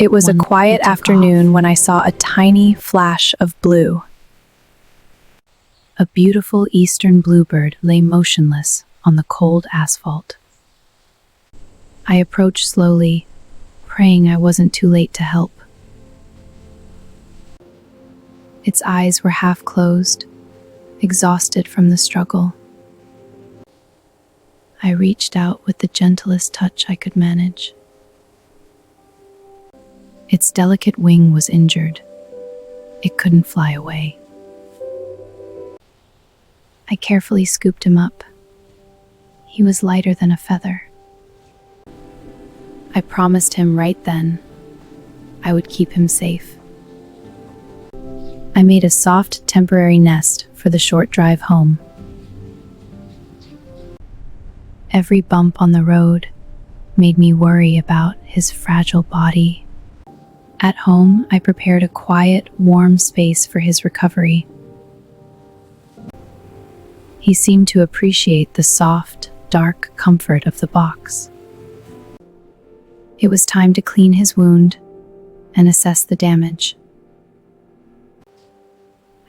It was a quiet afternoon when I saw a tiny flash of blue. A beautiful Eastern Bluebird lay motionless on the cold asphalt. I approached slowly, praying I wasn't too late to help. Its eyes were half closed, exhausted from the struggle. I reached out with the gentlest touch I could manage. Its delicate wing was injured. It couldn't fly away. I carefully scooped him up. He was lighter than a feather. I promised him right then I would keep him safe. I made a soft, temporary nest for the short drive home. Every bump on the road made me worry about his fragile body. At home, I prepared a quiet, warm space for his recovery. He seemed to appreciate the soft, dark comfort of the box. It was time to clean his wound and assess the damage.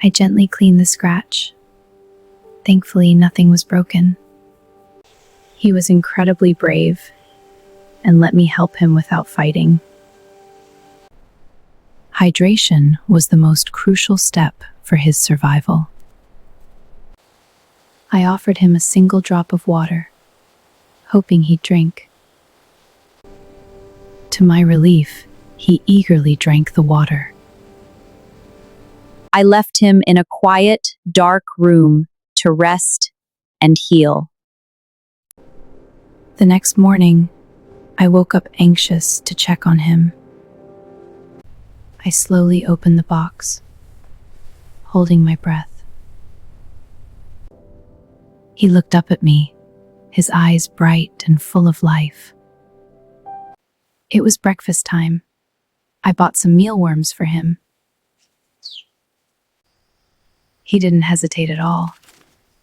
I gently cleaned the scratch. Thankfully, nothing was broken. He was incredibly brave and let me help him without fighting. Hydration was the most crucial step for his survival. I offered him a single drop of water, hoping he'd drink. To my relief, he eagerly drank the water. I left him in a quiet, dark room to rest and heal. The next morning, I woke up anxious to check on him. I slowly opened the box, holding my breath. He looked up at me, his eyes bright and full of life. It was breakfast time. I bought some mealworms for him. He didn't hesitate at all.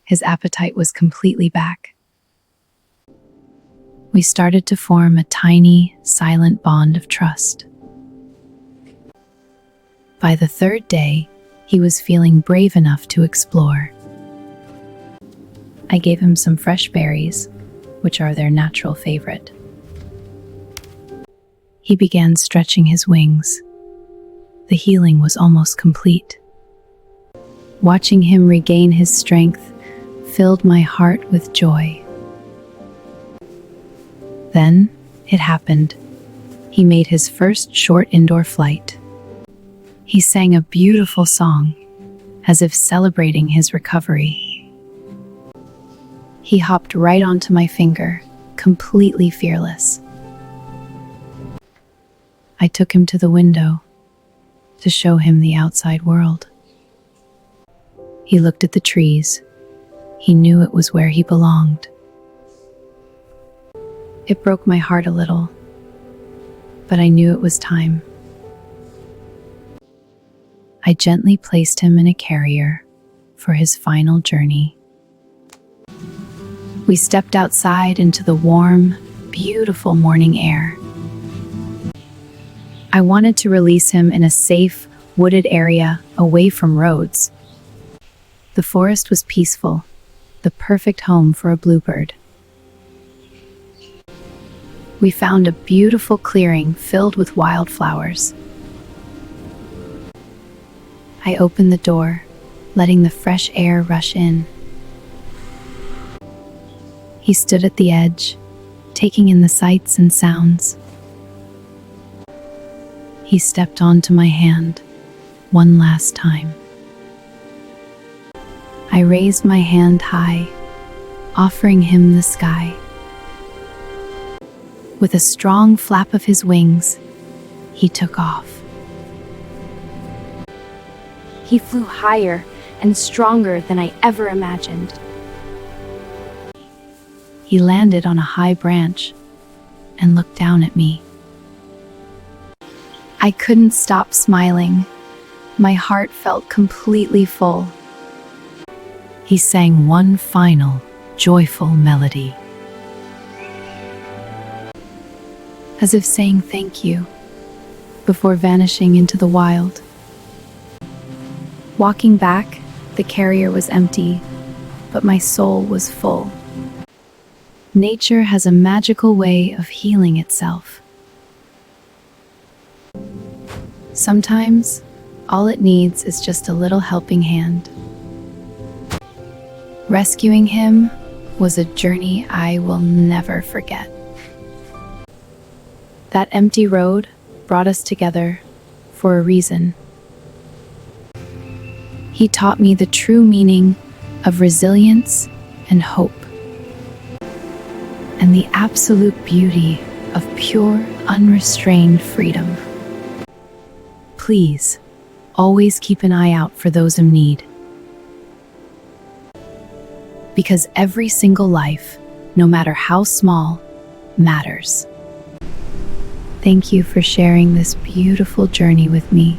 His appetite was completely back. We started to form a tiny, silent bond of trust. By the third day, he was feeling brave enough to explore. I gave him some fresh berries, which are their natural favorite. He began stretching his wings. The healing was almost complete. Watching him regain his strength filled my heart with joy. Then it happened. He made his first short indoor flight. He sang a beautiful song, as if celebrating his recovery. He hopped right onto my finger, completely fearless. I took him to the window to show him the outside world. He looked at the trees. He knew it was where he belonged. It broke my heart a little, but I knew it was time. I gently placed him in a carrier for his final journey. We stepped outside into the warm, beautiful morning air. I wanted to release him in a safe, wooded area away from roads. The forest was peaceful, the perfect home for a bluebird. We found a beautiful clearing filled with wildflowers. I opened the door, letting the fresh air rush in. He stood at the edge, taking in the sights and sounds. He stepped onto my hand one last time. I raised my hand high, offering him the sky. With a strong flap of his wings, he took off. He flew higher and stronger than I ever imagined. He landed on a high branch and looked down at me. I couldn't stop smiling. My heart felt completely full. He sang one final, joyful melody, as if saying thank you. before vanishing into the wild. Walking back, the carrier was empty, but my soul was full. Nature has a magical way of healing itself. Sometimes, all it needs is just a little helping hand. Rescuing him was a journey I will never forget. That empty road brought us together for a reason. He taught me the true meaning of resilience and hope, and the absolute beauty of pure, unrestrained freedom. Please, always keep an eye out for those in need. Because every single life, no matter how small, matters. Thank you for sharing this beautiful journey with me.